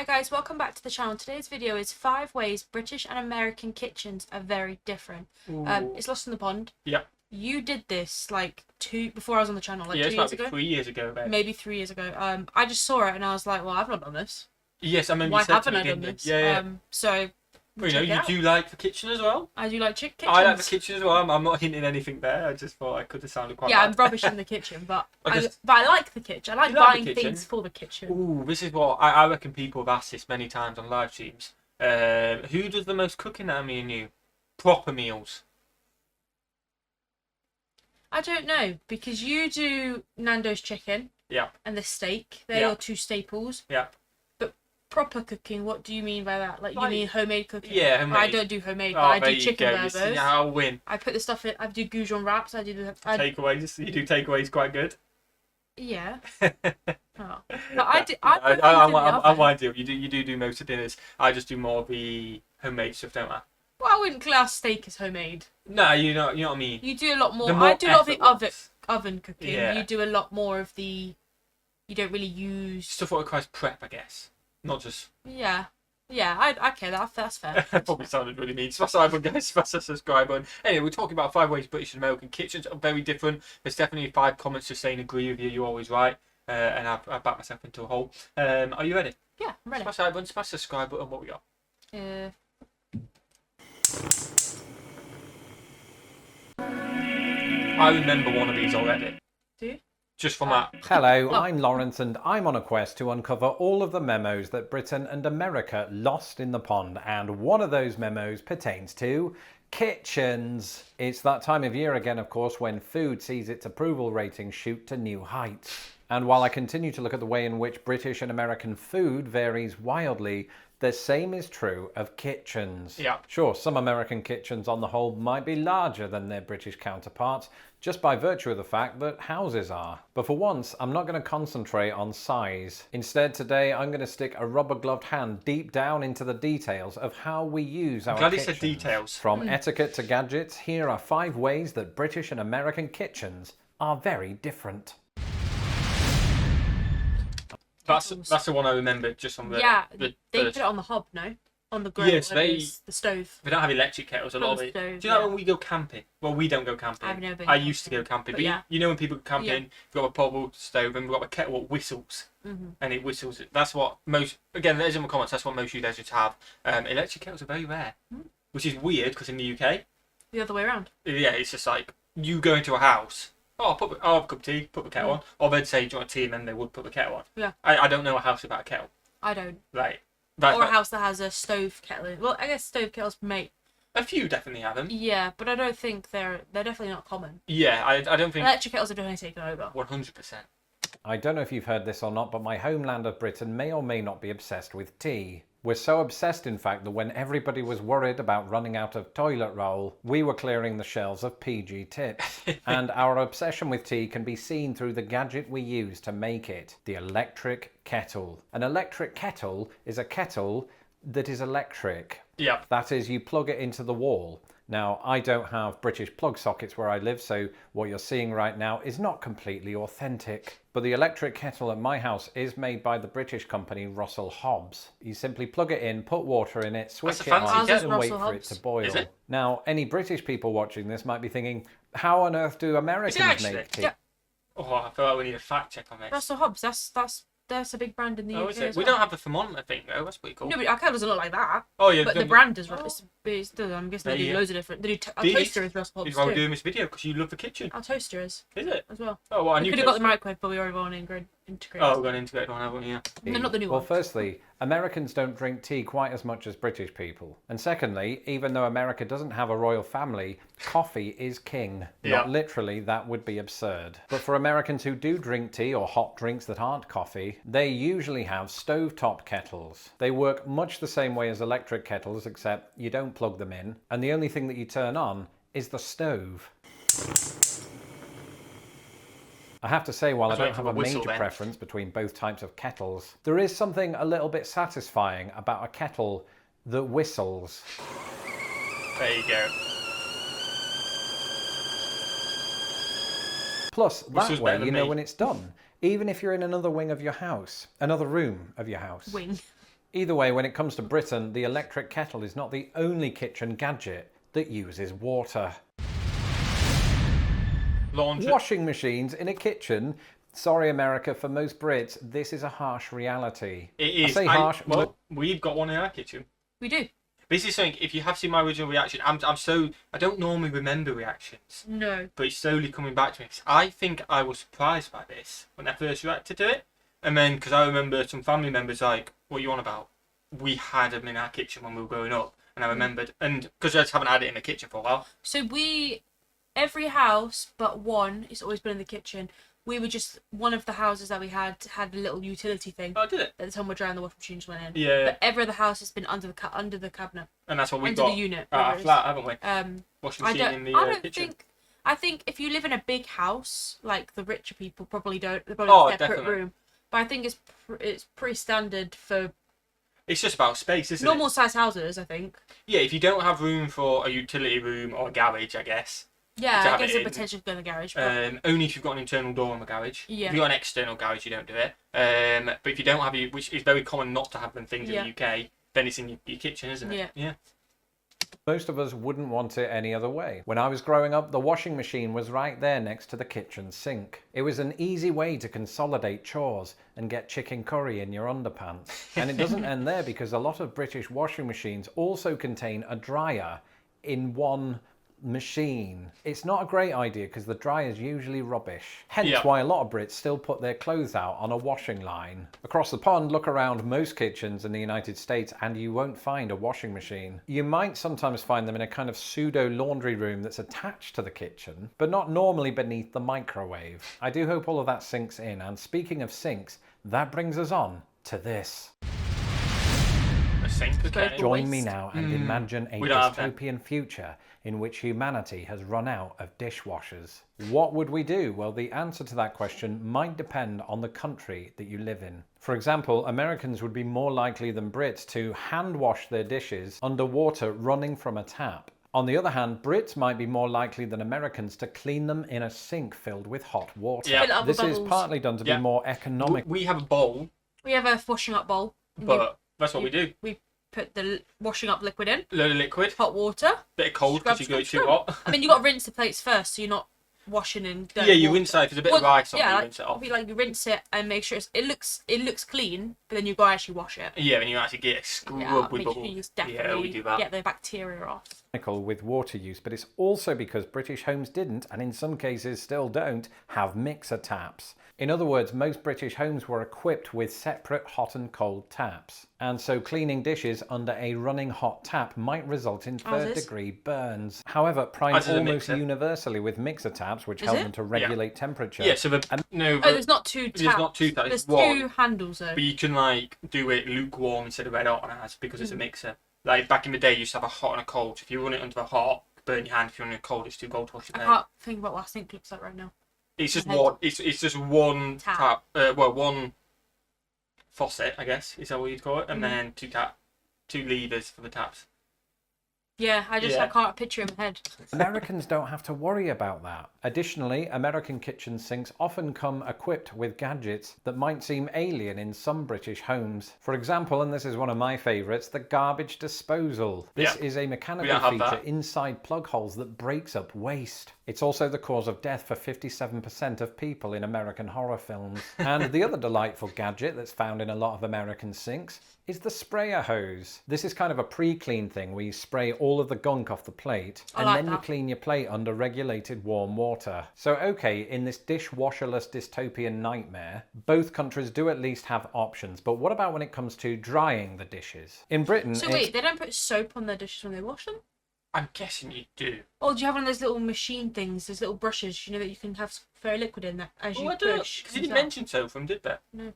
Hi guys, welcome back to the channel. Today's video is 5 ways British and American kitchens are very different. It's Lost in the Pond. Yep. You did this like before I was on the channel, like 2 years ago. 3 years ago, babe. Maybe 3 years ago. I just saw it and I was like, well, I've not done this. Yes, I remember Why you said haven't to I me, done didn't this? you? Yeah. So Well, you do like the kitchen as well? I do like kitchens. I like the kitchen as well. I'm not hinting anything there. I just thought I could have sounded quite bad. I'm rubbish in the kitchen, but I like the kitchen. I like You like buying the kitchen? things for the kitchen. Ooh, this is what I reckon people have asked this many times on live streams. Who does the most cooking out of me and you? Proper meals. I don't know, because you do Nando's chicken. Yeah. And the steak. They're your two staples. Yeah. Proper cooking, what do you mean by that? Like you mean homemade cooking? Yeah, homemade. I don't do homemade, but I do chicken burgers. Yeah, I'll win. I put the stuff in. I do goujon wraps. I do the takeaways. You do takeaways quite good. Yeah. Oh. But I do. I'm ideal. You do most of dinners. I just do more of the homemade stuff, don't I? Well, I wouldn't class steak as homemade. No, you know what I mean. You do a lot more. I do a lot of the oven cooking. Yeah. You do a lot more of the. You don't really use stuff what requires prep, I guess. Not just... Yeah. Okay, that's fair. Probably sounded really mean. Smash the like button, guys. Smash the subscribe button. Anyway, we're talking about 5 ways British and American kitchens are very different. There's definitely 5 comments just saying agree with you. You're always right. And I've backed myself into a hole. Are you ready? Yeah, I'm ready. Smash the like button. Smash the subscribe button. What we got? I remember one of these already. Do you? Just from that. Hello, I'm Lawrence and I'm on a quest to uncover all of the memos that Britain and America lost in the pond, and one of those memos pertains to kitchens. It's that time of year again, of course, when food sees its approval ratings shoot to new heights. And while I continue to look at the way in which British and American food varies wildly, the same is true of kitchens. Yeah. Sure, some American kitchens on the whole might be larger than their British counterparts, just by virtue of the fact that houses are. But for once, I'm not going to concentrate on size. Instead, today, I'm going to stick a rubber-gloved hand deep down into the details of how we use our kitchens. Glad he said details. From etiquette to gadgets, here are 5 ways that British and American kitchens are very different. That's the one I remember just on the... they put it on the hob, no? On the grill, yes, the stove. We don't have electric kettles, a lot of it. Stove, do you know when we go camping? Well, we don't go camping. I've never been I used to go camping, but you know when people go camping, we've got a portable stove and we've got a kettle that whistles. And it whistles. That's what most... Again, there's in the comments, that's what most users have. Electric kettles are very rare, which is weird because in the UK... The other way around. Yeah, it's just like, you go into a house... I'll have a cup of tea, put the kettle on. Or they'd say, do you want tea? And then they would put the kettle on. Yeah. I don't know a house without a kettle. I don't. Right. Or a house that has a stove kettle in. Well, I guess stove kettles make... A few definitely have them. Yeah, but I don't think they're definitely not common. Yeah, I don't think... Electric kettles are definitely taken over. 100%. I don't know if you've heard this or not, but my homeland of Britain may or may not be obsessed with tea. We're so obsessed, in fact, that when everybody was worried about running out of toilet roll, we were clearing the shelves of PG tips. And our obsession with tea can be seen through the gadget we use to make it, the electric kettle. An electric kettle is a kettle that is electric. Yep. That is, you plug it into the wall. Now, I don't have British plug sockets where I live, so what you're seeing right now is not completely authentic. But the electric kettle at my house is made by the British company Russell Hobbs. You simply plug it in, put water in it, switch it on, and wait for it to boil. Is it? Now, any British people watching this might be thinking, how on earth do Americans make tea? Yeah. Oh, I feel like we need a fact check on this. Russell Hobbs, that's a big brand in the UK. Is it? As We well. don't have the thermometer thing though. That's pretty cool. No, but our kettle doesn't look like that. Oh yeah. But the brand does. I'm guessing they do Yeah. loads of different. They do our toaster is Russell Hobbs Is why we're too. doing this video because you love the kitchen. Our toaster is it? as well. Oh, well, We could have got the microwave, but we already want to integrate. Oh, we're going to integrate one, haven't we? Yeah. No, not the new Well, one. firstly, Americans don't drink tea quite as much as British people. And secondly, even though America doesn't have a royal family, coffee is king. Yeah. Not literally, that would be absurd. But for Americans who do drink tea or hot drinks that aren't coffee, they usually have stovetop kettles. They work much the same way as electric kettles, except you don't plug them in, and the only thing that you turn on is the stove. I have to say, while I don't have a major preference between both types of kettles, there is something a little bit satisfying about a kettle that whistles. There you go. Plus, that way you know me. when it's done, even if you're in another wing of your house, another room of your house. Wing. Either way, when it comes to Britain, the electric kettle is not the only kitchen gadget that uses water. Laundry. Washing machines in a kitchen. Sorry, America, for most Brits, this is a harsh reality. It is. I say harsh. Well, we've got one in our kitchen. We do. This is something, if you have seen my original reaction, I don't normally remember reactions. No. But it's slowly coming back to me. I think I was surprised by this when I first reacted to it. And then, because I remember some family members like, what are you on about? We had them in our kitchen when we were growing up. And I remembered, and because I just haven't had it in the kitchen for a while. So every house but one, it's always been in the kitchen. We were just, one of the houses that we had a little utility thing. Oh, did it? At the time we're drying, the washing machines went in. Yeah. But every other house has been under the cabinet. And that's what we've under got. the unit. Our flat, haven't we? Washing I machine in the kitchen. I think if you live in a big house, like the richer people probably don't. They probably have a separate definitely. room. But I think it's pretty standard for It's just about space, isn't normal it? size houses, I think. Yeah, if you don't have room for a utility room or a garage, I guess. Yeah, I guess it the in. potential to go in the garage. But Only if you've got an internal door in the garage. Yeah. If you've got an external garage, you don't do it. But if you don't have, which is very common not to have them things in the UK, then it's in your kitchen, isn't it? Yeah. Most of us wouldn't want it any other way. When I was growing up, the washing machine was right there next to the kitchen sink. It was an easy way to consolidate chores and get chicken curry in your underpants. And it doesn't end there, because a lot of British washing machines also contain a dryer in one machine. It's not a great idea because the dryer is usually rubbish. Hence why a lot of Brits still put their clothes out on a washing line. Across the pond, look around most kitchens in the United States and you won't find a washing machine. You might sometimes find them in a kind of pseudo laundry room that's attached to the kitchen, but not normally beneath the microwave. I do hope all of that sinks in, and speaking of sinks, that brings us on to this. A sink, okay. Join me now and imagine a We don't have that. dystopian future in which humanity has run out of dishwashers. What would we do? Well, the answer to that question might depend on the country that you live in. For example, Americans would be more likely than Brits to hand wash their dishes underwater running from a tap. On the other hand, Brits might be more likely than Americans to clean them in a sink filled with hot water. Yeah. Fill it up with This is bubbles. partly done to be more economic. We have a bowl, We have a washing up bowl. but that's what we do. We put the washing up liquid in, A load of liquid, hot water. bit of cold because you go too hot. I mean, you got to rinse the plates first, so you're not washing in dirty Yeah, you water. rinse it. If there's a bit of rice on it, you like, rinse it off. you rinse it and make sure it looks clean, but then you go actually wash it. Yeah, and you actually get a scrub with make sure bubbles. you just Yeah, we definitely do that. get the bacteria off. With water use, but it's also because British homes didn't, and in some cases still don't, have mixer taps. In other words, most British homes were equipped with separate hot and cold taps. And so cleaning dishes under a running hot tap might result in third-degree burns. However, primed As is a almost mixer. universally with mixer taps, which Is help it? them to regulate temperature. Yeah, so There's not two taps. There's not two taps. There's one. two handles though. But you can like do it lukewarm instead of red hot on ours because it's a mixer. Like back in the day, you used to have a hot and a cold. So if you run it under the hot, burn your hand. If you run it cold, it's too cold to wash your I plate. can't think about what I think looks like right now. It's just head. one. It's just one Tap. one faucet, I guess. Is that what you'd call it? And then two levers for the taps. Yeah, I Yeah. can't picture in my head. Americans don't have to worry about that. Additionally, American kitchen sinks often come equipped with gadgets that might seem alien in some British homes. For example, and this is one of my favourites, the garbage disposal. This is a mechanical don't have feature that. inside plug holes that breaks up waste. It's also the cause of death for 57% of people in American horror films. And the other delightful gadget that's found in a lot of American sinks is the sprayer hose. This is kind of a pre-clean thing where you spray all of the gunk off the plate and like then you that. clean your plate under regulated warm water. So okay, in this dishwasherless dystopian nightmare, both countries do at least have options, but what about when it comes to drying the dishes? In Britain, So wait, they don't put soap on their dishes when they wash them? I'm guessing you do. Or do you have one of those little machine things, those little brushes, that you can have fairy liquid in that as you I don't know, push? because you didn't comes out? mention soap from, did they? No.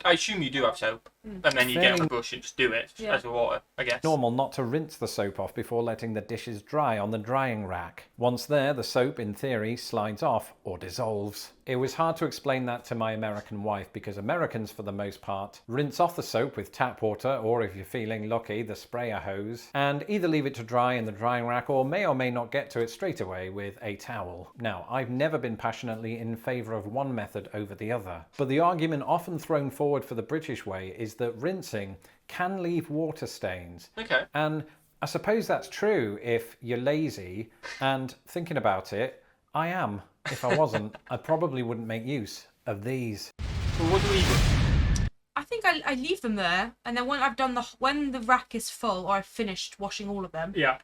I assume you do have soap, and then you get on a brush and just do it as a water, I guess. normal not to rinse the soap off before letting the dishes dry on the drying rack. Once there, the soap, in theory, slides off or dissolves. It was hard to explain that to my American wife because Americans, for the most part, rinse off the soap with tap water or, if you're feeling lucky, the sprayer hose, and either leave it to dry in the drying rack or may not get to it straight away with a towel. Now, I've never been passionately in favour of one method over the other, but the argument often thrown forward for the British way is that rinsing can leave water stains. Okay. And I suppose that's true if you're lazy, and thinking about it, I am. If I wasn't, I probably wouldn't make use of these. Well, what do we do? I think I leave them there, and then when I've done when the rack is full, or I've finished washing all of them, Yeah.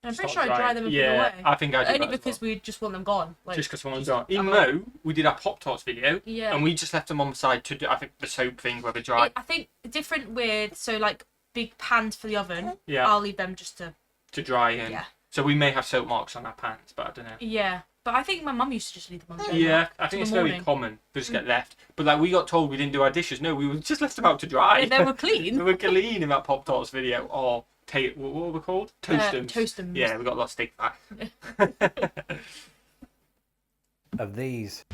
and I'm pretty Start sure I dry them and put them Yeah, away. I think I do Only that as because well. we just want them gone. Like, Just because someone's on. Even I'm though we did our Pop-Tarts video, Yeah. and we just left them on the side to do, I think, the soap thing where they dry. I think different with like big pans for the oven. Yeah. I'll leave them just to dry in. Yeah. So we may have soap marks on our pants, but I don't know. Yeah. But I think my mum used to just leave them on. Yeah, I think it's very common. They just get left. But like we got told we didn't do our dishes. No, we were just left them out to dry. They were clean. They were clean in that Pop-Tarts video. Or what were they called? Toastums. Toastums. Yeah, we got a lot of steak back. Of these.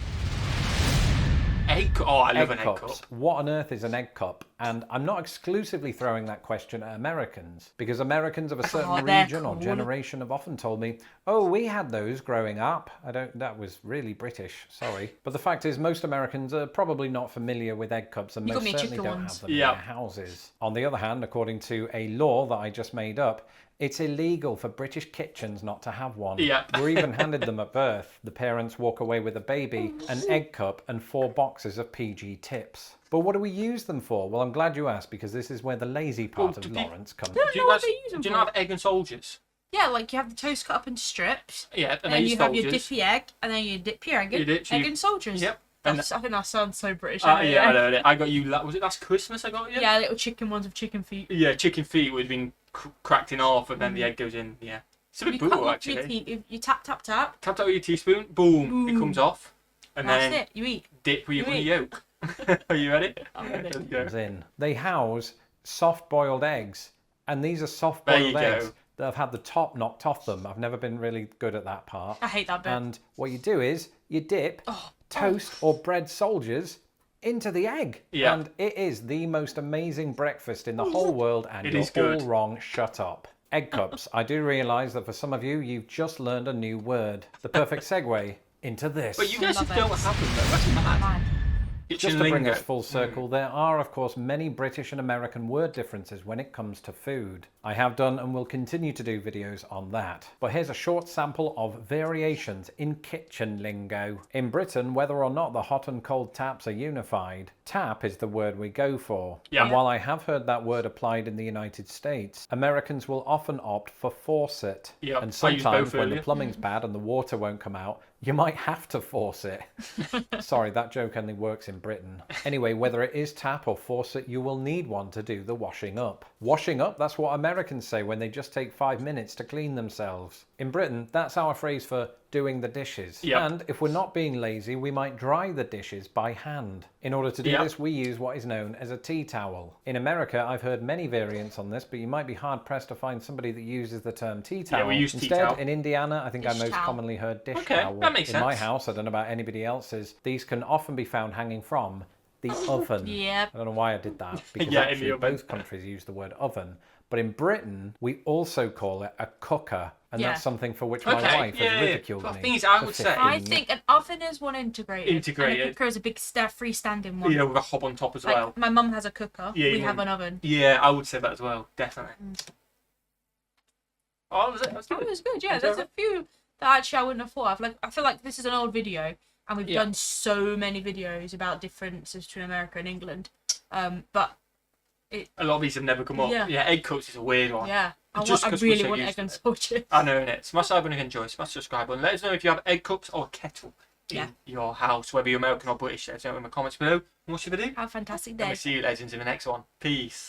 I love an egg cups. cup. What on earth is an egg cup? And I'm not exclusively throwing that question at Americans, because Americans of a certain they're region or cool. generation have often told me, oh, we had those growing up. That was really British, sorry. But the fact is, most Americans are probably not familiar with egg cups, and You got most me certainly chicken don't ones. have them in Yeah. their houses. On the other hand, according to a law that I just made up, it's illegal for British kitchens not to have one. Yeah. We're even handed them at birth. The parents walk away with a baby, an egg cup, and 4 boxes of PG tips. But what do we use them for? Well, I'm glad you asked, because this is where the lazy part of Lawrence comes in. Do you what guys, they use them do you for. not have egg and soldiers? Yeah, like you have the toast cut up into strips. Yeah, And then you have your dippy egg, and then you dip your egg in. You dip- so egg you- and soldiers. Yep. I think that sounds so British. Yeah, I know. I got you. Was it last Christmas I got you? Yeah, little chicken ones with chicken feet. Yeah, chicken feet would have been cracked in half, and then the egg goes in. Yeah, it's a bit You brutal cut actually. with teeth. You tap tap tap. Tap that with your teaspoon, boom, it comes off, and That's then it. You eat. dip with your You eat. yolk. Are you ready? I'm ready. Let's go. Comes in. They house soft-boiled eggs, and these are There soft-boiled you eggs go. that have had the top knocked off them. I've never been really good at that part. I hate that bit. And what you do is you dip toast or bread soldiers into the egg. Yeah. And it is the most amazing breakfast in the whole world, and It you're is good. all wrong. Shut up. Egg cups. I do realise that for some of you, you've just learned a new word. The perfect segue into this. But you guys Love don't it. have them though. That's mad. Man. Just Kitchen to bring lingo. us full circle, there are, of course, many British and American word differences when it comes to food. I have done and will continue to do videos on that. But here's a short sample of variations in kitchen lingo. In Britain, whether or not the hot and cold taps are unified, tap is the word we go for. Yeah. And while I have heard that word applied in the United States, Americans will often opt for faucet. Yep, And I used sometimes both when the earlier. plumbing's bad and the water won't come out, you might have to force it. Sorry, that joke only works in Britain. Anyway, whether it is tap or faucet, you will need one to do the washing up. Washing up, that's what Americans say when they just take 5 minutes to clean themselves. In Britain, that's our phrase for doing the dishes. Yep. And if we're not being lazy, we might dry the dishes by hand. In order to do Yep. this, we use what is known as a tea towel. In America, I've heard many variants on this, but you might be hard pressed to find somebody that uses the term tea towel. we use tea Instead, towel. in Indiana, I think I Dish most towel. commonly heard dish Okay, towel. that makes In my sense. house, I don't know about anybody else's, these can often be found hanging from the oven. Yep. I don't know why I did that, because Yeah, in the actually oven. both countries use the word oven. But in Britain, we also call it a cooker, and Yeah. that's something for which my Okay, wife yeah, has yeah. ridiculed Well, me. thing is, I for would say- 15 I think an oven is one integrated. Integrated. And a cooker is a big freestanding one. You know, with a hob on top as Like, well. my mum has a cooker. Yeah, we your have mum- an oven. Yeah, I would say that as well. Definitely. Oh, was it? That was Oh, good. it was good. Yeah, Was there's that a few that actually I wouldn't have thought of. Like, I feel like this is an old video, and we've Yeah. done so many videos about differences between America and England. But A lot of these have never come up. Yeah. Yeah, egg cups is a weird one. yeah, I Just 'cause we're really so want used egg to and it. sausage. I know, innit? Smash that button if you enjoy. Smash the subscribe button. Let us know if you have egg cups or a kettle in Yeah. your house, whether you're American or British. Let us know in the comments below. And what's your video? Have a fantastic And day. we'll see you legends in the next one. Peace.